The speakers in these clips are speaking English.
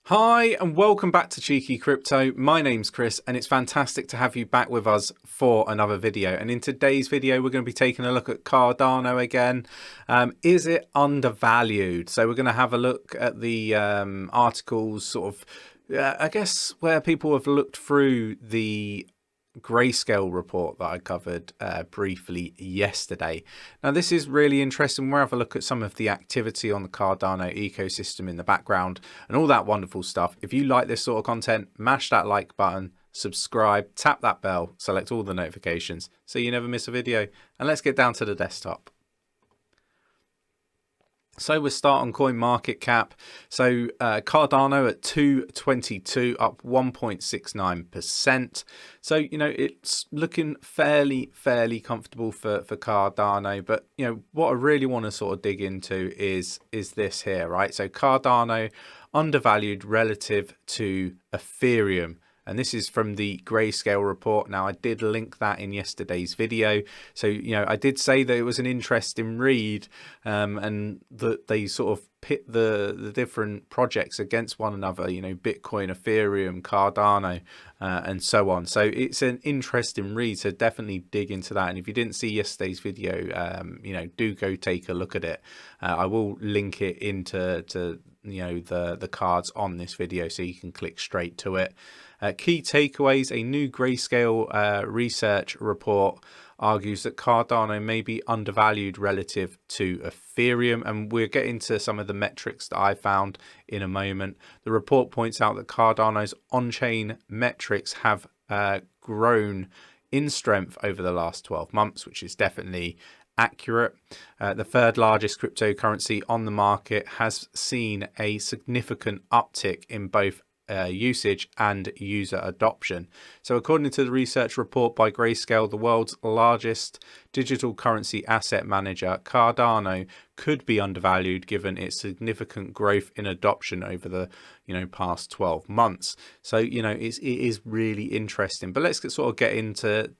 Hi and welcome back to Cheeky Crypto. My name's Chris and it's fantastic to have you back with us for another video. And in today's video, we're going to be taking a look at Cardano again. Is it undervalued? So we're going to have a look at the articles sort of, I guess, where people have looked through the grayscale report that I covered briefly yesterday. Now this is really interesting. We'll have a look at some of the activity on the Cardano ecosystem in the background and all that wonderful stuff. If you like this sort of content, mash that like button, subscribe, tap that bell, select all the notifications so you never miss a video, and let's get down to the desktop. So we'll start on CoinMarketCap. So Cardano at 222, up 1.69%. So, you know, it's looking fairly comfortable for Cardano. But, you know, what I really want to sort of dig into is this here, right? So Cardano undervalued relative to Ethereum. And this is from the grayscale report. Now, I did link that in yesterday's video. So, you know, I did say that it was an interesting read and that they sort of pit the different projects against one another, you know, Bitcoin, Ethereum, Cardano, and so on. So it's an interesting read. So definitely dig into that. And if you didn't see yesterday's video, you know, do go take a look at it. I will link it into you know, the cards on this video so you can click straight to it. Key takeaways: a new grayscale research report argues that Cardano may be undervalued relative to Ethereum, and we'll get into some of the metrics that I found in a moment. The report points out that Cardano's on-chain metrics have grown in strength over the last 12 months, which is definitely accurate. The third largest cryptocurrency on the market has seen a significant uptick in both usage and user adoption. So according to the research report by Grayscale, the world's largest digital currency asset manager, Cardano could be undervalued given its significant growth in adoption over the past 12 months. So it is really interesting. But let's sort of get into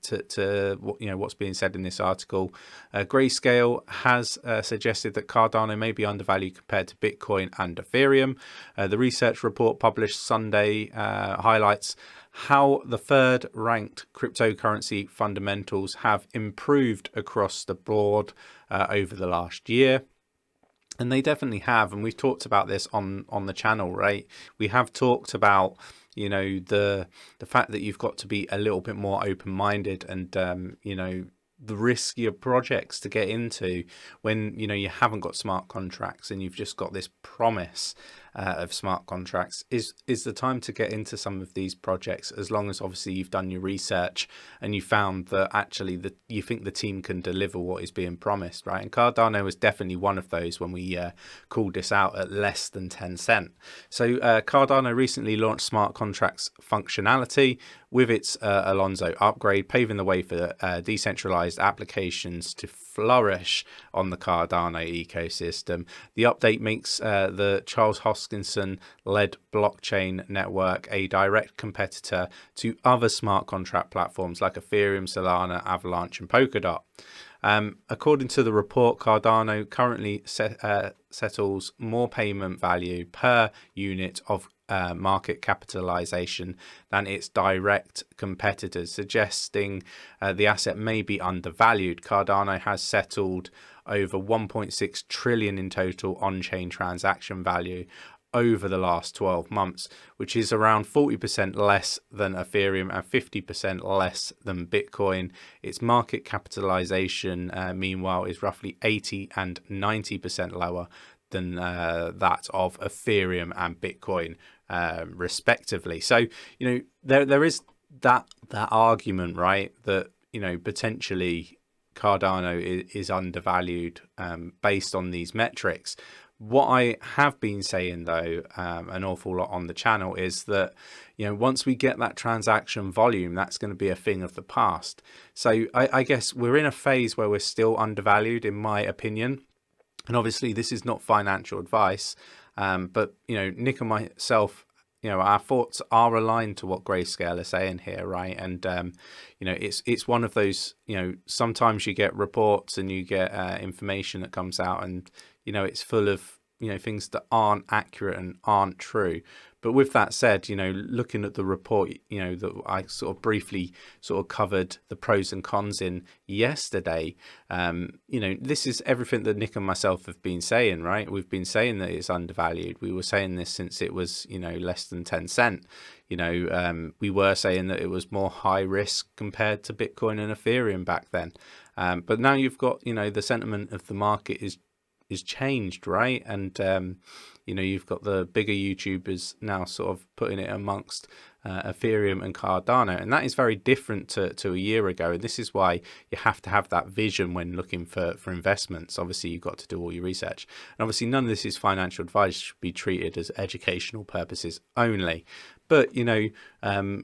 what's being said in this article. Grayscale has suggested that Cardano may be undervalued compared to Bitcoin and Ethereum. The research report published Sunday highlights how the third ranked cryptocurrency fundamentals have improved across the board over the last year. And they definitely have, and we've talked about this on the channel, right? We have talked about, you know, the fact that you've got to be a little bit more open-minded and, you know, the riskier projects to get into when, you know, you haven't got smart contracts and you've just got this promise of smart contracts is the time to get into some of these projects, as long as obviously you've done your research and you found that actually you think the team can deliver what is being promised, right? And Cardano was definitely one of those when we called this out at less than 10 cents. So Cardano recently launched smart contracts functionality with its Alonzo upgrade, paving the way for decentralized applications to flourish on the Cardano ecosystem. The update makes the Charles Hoskinson-led blockchain network a direct competitor to other smart contract platforms like Ethereum, Solana, Avalanche, and Polkadot. According to the report, Cardano currently settles more payment value per unit of market capitalization than its direct competitors, suggesting the asset may be undervalued. Cardano has settled over 1.6 trillion in total on-chain transaction value over the last 12 months, which is around 40% less than Ethereum and 50% less than Bitcoin. Its market capitalization, meanwhile, is roughly 80 and 90% lower than that of Ethereum and Bitcoin, respectively. So, you know, there is that argument, right, that, you know, potentially Cardano is undervalued based on these metrics. What I have been saying, though, an awful lot on the channel is that, you know, once we get that transaction volume, that's going to be a thing of the past. So I guess we're in a phase where we're still undervalued, in my opinion. And obviously, this is not financial advice, but, you know, Nick and myself, you know, our thoughts are aligned to what Grayscale is saying here, right? And, you know, it's one of those, you know, sometimes you get reports and you get information that comes out and, you know, it's full of, you know, things that aren't accurate and aren't true. But with that said, you know, looking at the report, you know, that I sort of briefly sort of covered the pros and cons in yesterday, you know, this is everything that Nick and myself have been saying, right? We've been saying that it's undervalued. We were saying this since it was, you know, less than 10 cent. You know, we were saying that it was more high risk compared to Bitcoin and Ethereum back then. But now you've got, you know, the sentiment of the market is changed, right? And you know, you've got the bigger YouTubers now sort of putting it amongst Ethereum and Cardano, and that is very different to a year ago. And this is why you have to have that vision when looking for investments. Obviously, you've got to do all your research, and obviously none of this is financial advice. It should be treated as educational purposes only. But, you know,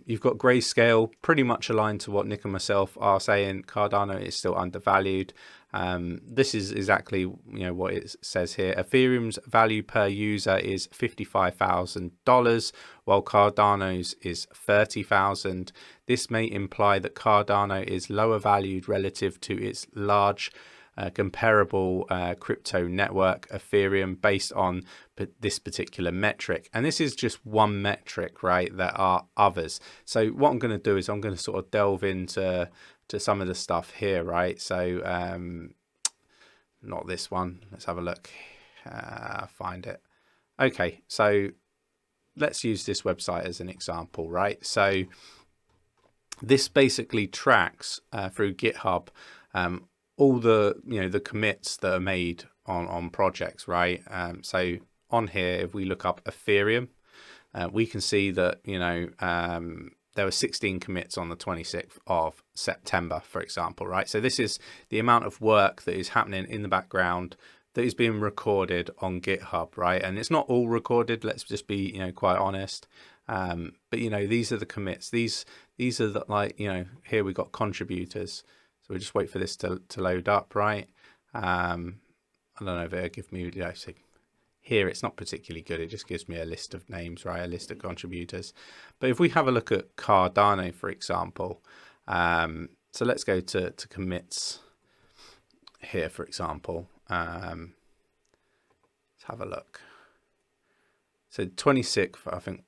you've got Grayscale pretty much aligned to what Nick and myself are saying. Cardano is still undervalued. This is exactly, you know, what it says here. Ethereum's value per user is $55,000, while Cardano's is $30,000. This may imply that Cardano is lower valued relative to its large comparable crypto network, Ethereum, based on this particular metric. And this is just one metric, right? There are others. So what I'm going to do is I'm going to sort of delve into some of the stuff here, right? So not this one. Let's have a look. Find it. Okay, so let's use this website as an example, right? So this basically tracks through GitHub all the, you know, the commits that are made on projects, right? So on here, if we look up Ethereum, we can see that, you know, there were 16 commits on the 26th of September, for example, right? So this is the amount of work that is happening in the background that is being recorded on GitHub, right? And it's not all recorded, let's just be, you know, quite honest. But, you know, these are the commits. These are the, like, you know, here we got contributors. So we'll just wait for this to load up, right? I don't know if it'll give me, you know, so here it's not particularly good. It just gives me a list of names, right? A list of contributors. But if we have a look at Cardano, for example, so let's go to commits here, for example. Let's have a look. So 26th, I think,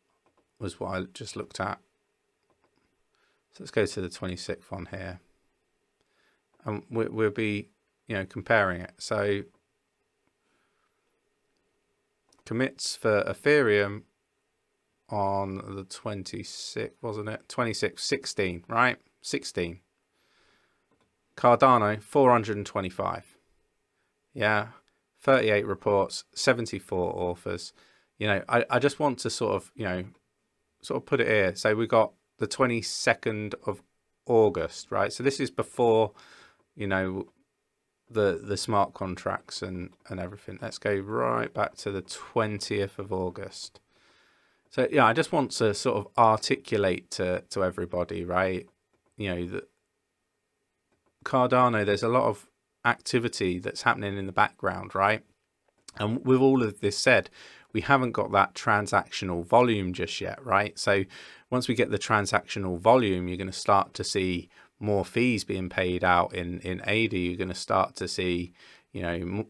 was what I just looked at. So let's go to the 26th one here. And we'll be, you know, comparing it. So commits for Ethereum on the 26th, wasn't it? 26th, 16, right? 16. Cardano, 425. Yeah. 38 reports, 74 authors. You know, I just want to sort of, you know, sort of put it here. So we got the 22nd of August, right? So this is before, you know, the smart contracts and everything. Let's go right back to the 20th of August. So yeah, I just want to sort of articulate to everybody, right? You know, that Cardano, there's a lot of activity that's happening in the background, right? And with all of this said, we haven't got that transactional volume just yet, right? So once we get the transactional volume, you're going to start to see more fees being paid out in ADA. You're going to start to see, you know,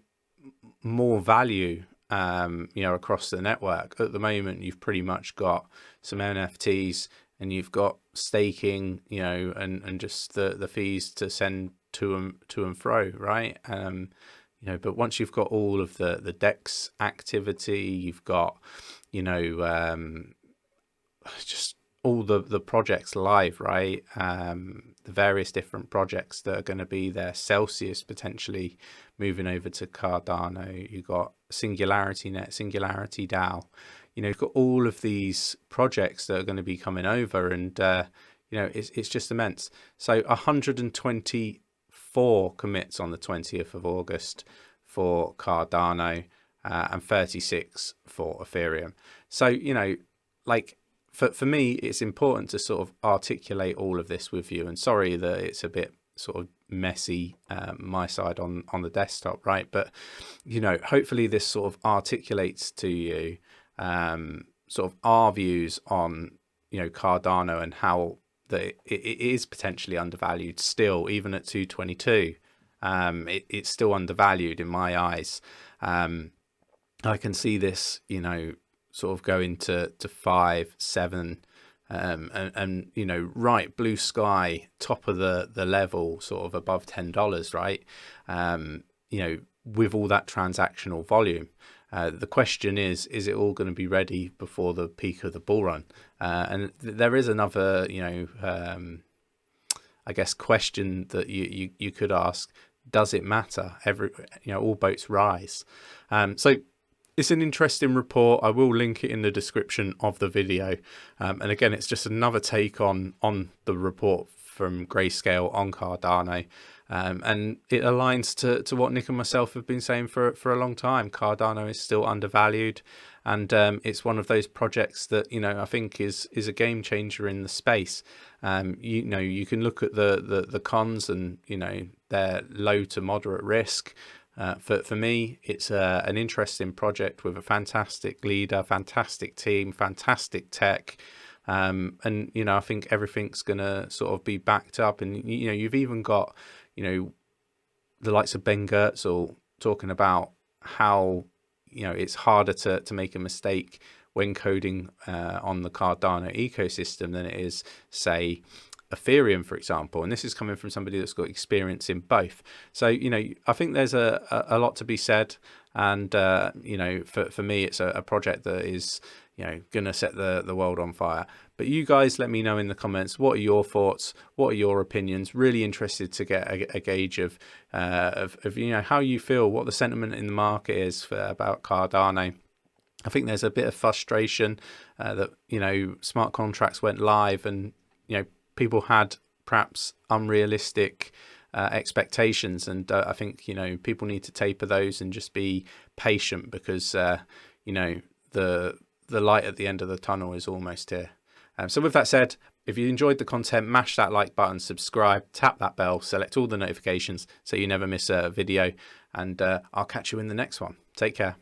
more value, you know, across the network. At the moment, you've pretty much got some NFTs and you've got staking, you know, and just the fees to send to and fro, right? You know, but once you've got all of the DEX activity, you've got, you know, just all the projects live, right? The various different projects that are going to be there. Celsius potentially moving over to Cardano. You've got SingularityNet, Singularity DAO. You know, you've got all of these projects that are going to be coming over, and you know, it's just immense. So 124 commits on the 20th of August for Cardano, and 36 for Ethereum. So, you know, like, for me, it's important to sort of articulate all of this with you. And sorry that it's a bit sort of messy, my side on the desktop, right? But, you know, hopefully this sort of articulates to you sort of our views on, you know, Cardano and how that it is potentially undervalued still, even at 222. It's still undervalued in my eyes. I can see this, you know, sort of going to 5, 7, and you know, right, blue sky, top of the level, sort of above $10, right? You know, with all that transactional volume. The question is it all going to be ready before the peak of the bull run? And there is another, you know, I guess question that you could ask: does it matter? You know, all boats rise. So it's an interesting report. I will link it in the description of the video. And again, it's just another take on the report from Grayscale on Cardano. And it aligns to what Nick and myself have been saying for a long time. Cardano is still undervalued, and it's one of those projects that, you know, I think is a game changer in the space. You know, you can look at the cons, and you know, they're low to moderate risk. For me, it's an interesting project with a fantastic leader, fantastic team, fantastic tech. And you know, I think everything's gonna sort of be backed up, and you know, you've even got, you know, the likes of 𝗕𝗘𝗪𝗔𝗡𝗧𝗍 talking about how, you know, it's harder to make a mistake when coding on the Cardano ecosystem than it is, say, Ethereum, for example. And this is coming from somebody that's got experience in both. So, you know, I think there's a lot to be said. And, you know, for me, it's a project that is, you know, going to set the world on fire. But you guys let me know in the comments, what are your thoughts? What are your opinions? Really interested to get a gauge of you know, how you feel, what the sentiment in the market is about Cardano. I think there's a bit of frustration that, you know, smart contracts went live, and, you know, people had perhaps unrealistic expectations. And I think, you know, people need to taper those and just be patient, because, you know, the light at the end of the tunnel is almost here. So with that said, if you enjoyed the content, mash that like button, subscribe, tap that bell, select all the notifications so you never miss a video, and I'll catch you in the next one. Take care.